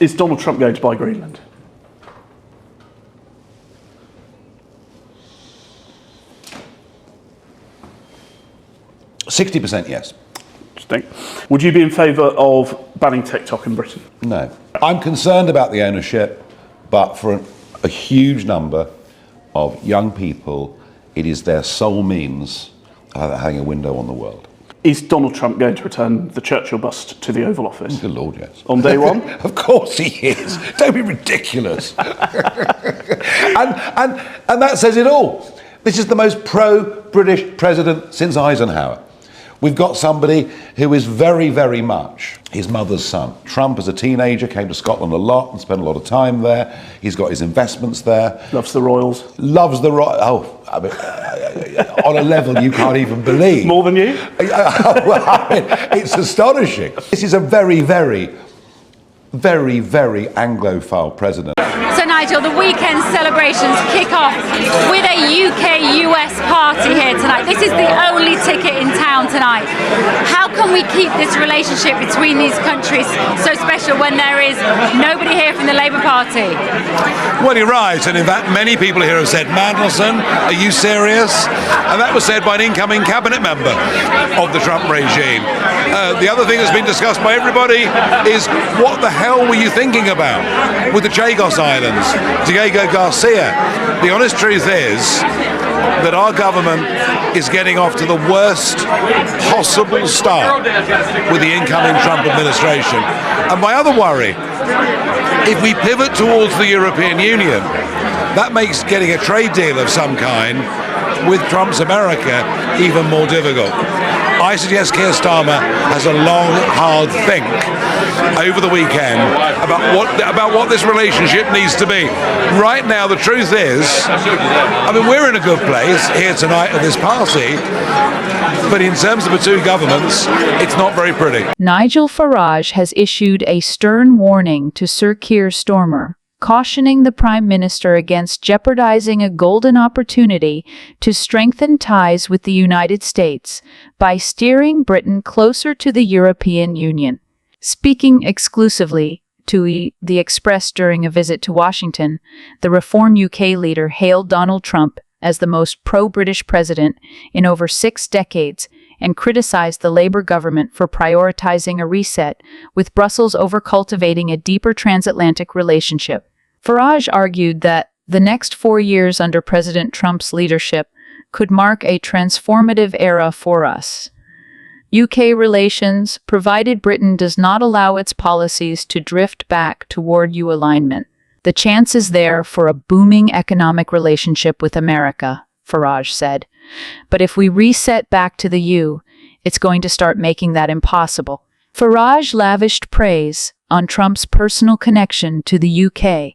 Is Donald Trump going to buy Greenland? %60% yes. Interesting. Would you be in favour of banning TikTok in Britain? No. I'm concerned about the ownership, but for a huge number of young people, it is their sole means of having a window on the world. Is Donald Trump going to return the Churchill bust to the Oval Office? Good Lord, yes. On day one? Of course he is. Don't be ridiculous. and that says it all. This is the most pro-British president since Eisenhower. We've got somebody who is very, very much his mother's son. Trump, as a teenager, came to Scotland a lot and spent a lot of time there. He's got his investments there. Loves the Royals. Loves the Royals. Oh, I mean, on a level you can't even believe. More than you? Well, I mean, it's astonishing. This is a very, very, very, very Anglophile president. So Nigel, the weekend celebrations kick off with a UK-US party here tonight. This is the only ticket in town tonight. How can we keep this relationship between these countries so special when there is nobody here from the Labour Party? Well, you're right, and in fact many people here have said, Mandelson, are you serious? And that was said by an incoming cabinet member of the Trump regime. The other thing that's been discussed by everybody is, what the hell were you thinking about with the Chagos Islands, Diego Garcia? The honest truth is that our government is getting off to the worst possible start with the incoming Trump administration. And my other worry, if we pivot towards the European Union, that makes getting a trade deal of some kind with Trump's America even more difficult. I suggest Keir Starmer has a long, hard think over the weekend about what this relationship needs to be. Right now, the truth is, I mean, we're in a good place here tonight at this party, but in terms of the two governments, it's not very pretty. Nigel Farage has issued a stern warning to Sir Keir Starmer, cautioning the Prime Minister against jeopardizing a golden opportunity to strengthen ties with the United States by steering Britain closer to the European Union. Speaking exclusively to The Express during a visit to Washington, the Reform UK leader hailed Donald Trump as the most pro-British president in over 6 decades and criticized the Labour government for prioritizing a reset, with Brussels over-cultivating a deeper transatlantic relationship. Farage argued that the next 4 years under President Trump's leadership could mark a transformative era for us. UK relations, provided Britain does not allow its policies to drift back toward EU alignment. The chance is there for a booming economic relationship with America, Farage said. But if we reset back to the EU, it's going to start making that impossible. Farage lavished praise on Trump's personal connection to the UK,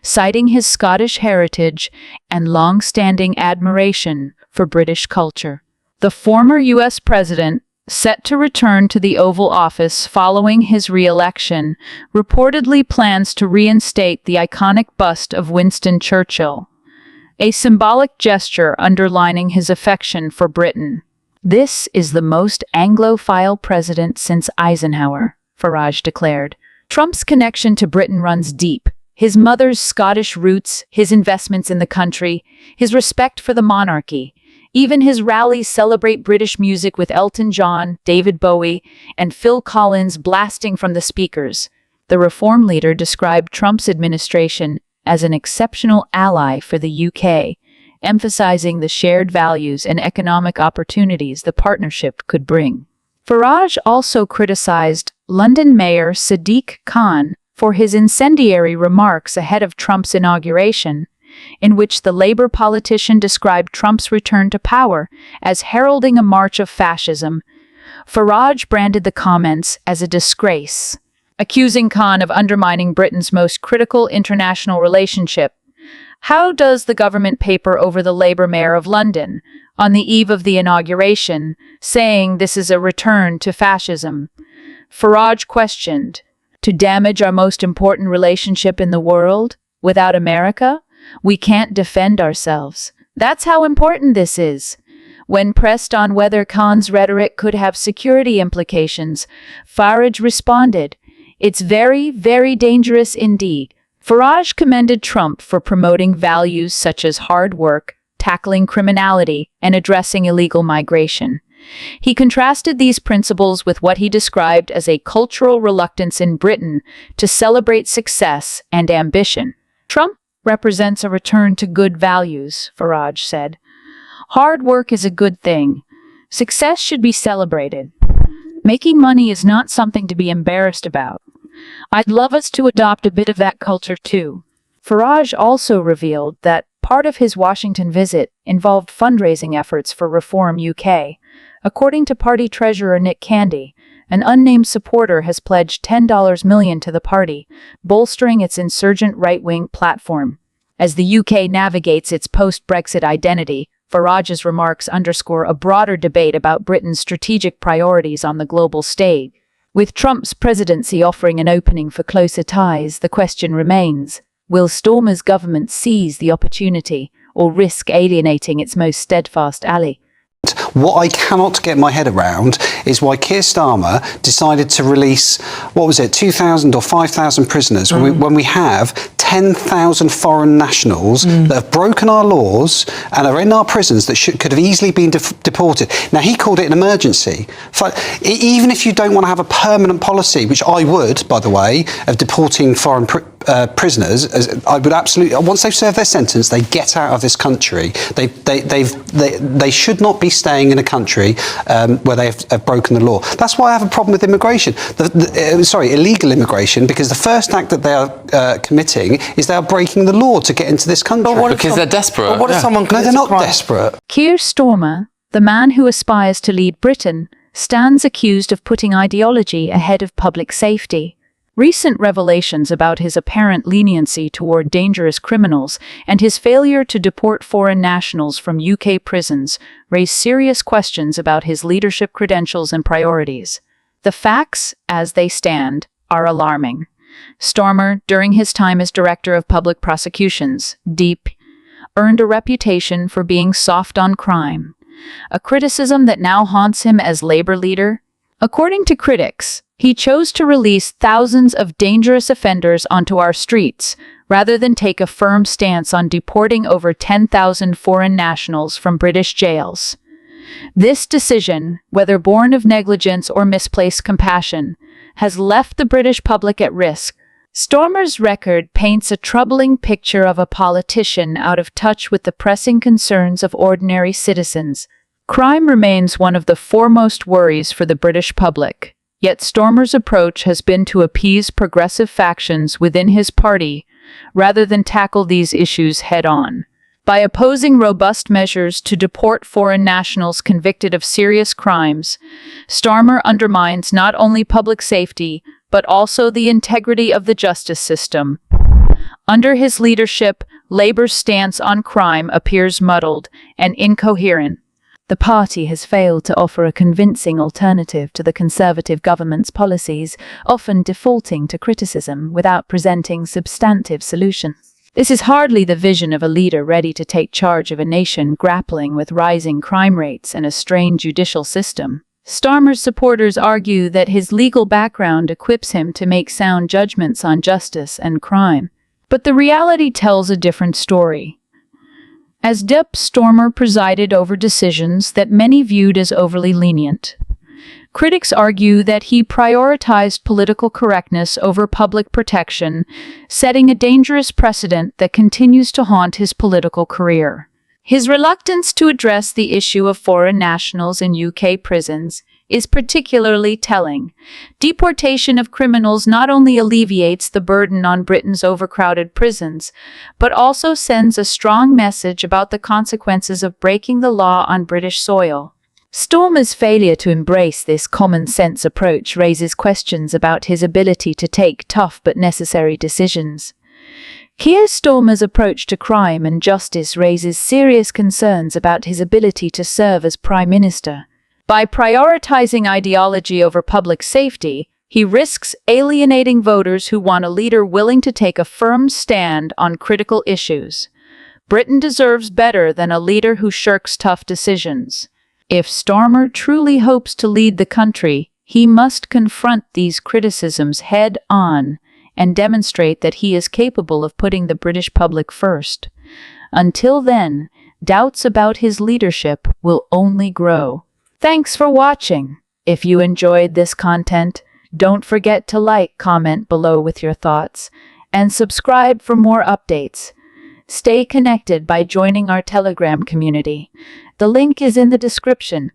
citing his Scottish heritage and long-standing admiration for British culture. The former U.S. president, set to return to the Oval Office following his re-election, reportedly plans to reinstate the iconic bust of Winston Churchill, a symbolic gesture underlining his affection for Britain. This is the most Anglophile president since Eisenhower, Farage declared. Trump's connection to Britain runs deep. His mother's Scottish roots, his investments in the country, his respect for the monarchy. Even his rallies celebrate British music with Elton John, David Bowie, and Phil Collins blasting from the speakers. The Reform leader described Trump's administration as an exceptional ally for the UK, emphasizing the shared values and economic opportunities the partnership could bring. Farage also criticized London Mayor Sadiq Khan for his incendiary remarks ahead of Trump's inauguration, in which the Labour politician described Trump's return to power as heralding a march of fascism. Farage branded the comments as a disgrace, accusing Khan of undermining Britain's most critical international relationship. How does the government paper over the Labour mayor of London on the eve of the inauguration, saying this is a return to fascism? Farage questioned, to damage our most important relationship in the world? Without America, we can't defend ourselves. That's how important this is. When pressed on whether Khan's rhetoric could have security implications, Farage responded, It's very, very dangerous indeed. Farage commended Trump for promoting values such as hard work, tackling criminality, and addressing illegal migration. He contrasted these principles with what he described as a cultural reluctance in Britain to celebrate success and ambition. Trump represents a return to good values, Farage said. Hard work is a good thing. Success should be celebrated. Making money is not something to be embarrassed about. I'd love us to adopt a bit of that culture too. Farage also revealed that part of his Washington visit involved fundraising efforts for Reform UK. According to party treasurer Nick Candy, an unnamed supporter has pledged $10 million to the party, bolstering its insurgent right-wing platform. As the UK navigates its post-Brexit identity, Farage's remarks underscore a broader debate about Britain's strategic priorities on the global stage. With Trump's presidency offering an opening for closer ties, the question remains, will Starmer's government seize the opportunity or risk alienating its most steadfast ally? What I cannot get my head around is why Keir Starmer decided to release, 2,000 or 5,000 prisoners when we have 10,000 foreign nationals that have broken our laws and are in our prisons that could have easily been deported. Now, he called it an emergency. Even if you don't want to have a permanent policy, which I would, by the way, of deporting foreign prisoners, I would absolutely, once they've served their sentence, they get out of this country. They should not be staying in a country where they have broken the law. That's why I have a problem with immigration. Illegal immigration, because the first act that they are committing is they are breaking the law to get into this country. Because they're desperate. No, they're not desperate. Keir Starmer, the man who aspires to lead Britain, stands accused of putting ideology ahead of public safety. Recent revelations about his apparent leniency toward dangerous criminals and his failure to deport foreign nationals from UK prisons raise serious questions about his leadership credentials and priorities. The facts, as they stand, are alarming. Starmer, during his time as Director of Public Prosecutions, DP, earned a reputation for being soft on crime, a criticism that now haunts him as Labour leader. According to critics, he chose to release thousands of dangerous offenders onto our streets, rather than take a firm stance on deporting over 10,000 foreign nationals from British jails. This decision, whether born of negligence or misplaced compassion, has left the British public at risk. Starmer's record paints a troubling picture of a politician out of touch with the pressing concerns of ordinary citizens. Crime remains one of the foremost worries for the British public, yet Starmer's approach has been to appease progressive factions within his party rather than tackle these issues head-on. By opposing robust measures to deport foreign nationals convicted of serious crimes, Starmer undermines not only public safety, but also the integrity of the justice system. Under his leadership, Labour's stance on crime appears muddled and incoherent. The party has failed to offer a convincing alternative to the Conservative government's policies, often defaulting to criticism without presenting substantive solutions. This is hardly the vision of a leader ready to take charge of a nation grappling with rising crime rates and a strained judicial system. Starmer's supporters argue that his legal background equips him to make sound judgments on justice and crime. But the reality tells a different story. As DP, Starmer presided over decisions that many viewed as overly lenient. Critics argue that he prioritized political correctness over public protection, setting a dangerous precedent that continues to haunt his political career. His reluctance to address the issue of foreign nationals in UK prisons is particularly telling. Deportation of criminals not only alleviates the burden on Britain's overcrowded prisons, but also sends a strong message about the consequences of breaking the law on British soil. Starmer's failure to embrace this common-sense approach raises questions about his ability to take tough but necessary decisions. Keir Starmer's approach to crime and justice raises serious concerns about his ability to serve as Prime Minister. By prioritizing ideology over public safety, he risks alienating voters who want a leader willing to take a firm stand on critical issues. Britain deserves better than a leader who shirks tough decisions. If Starmer truly hopes to lead the country, He must confront these criticisms head on and demonstrate that he is capable of putting the British public first. Until then, doubts about his leadership will only grow. Thanks for watching. If you enjoyed this content, don't forget to like, comment below with your thoughts, and subscribe for more updates. Stay connected by joining our Telegram community. The link is in the description.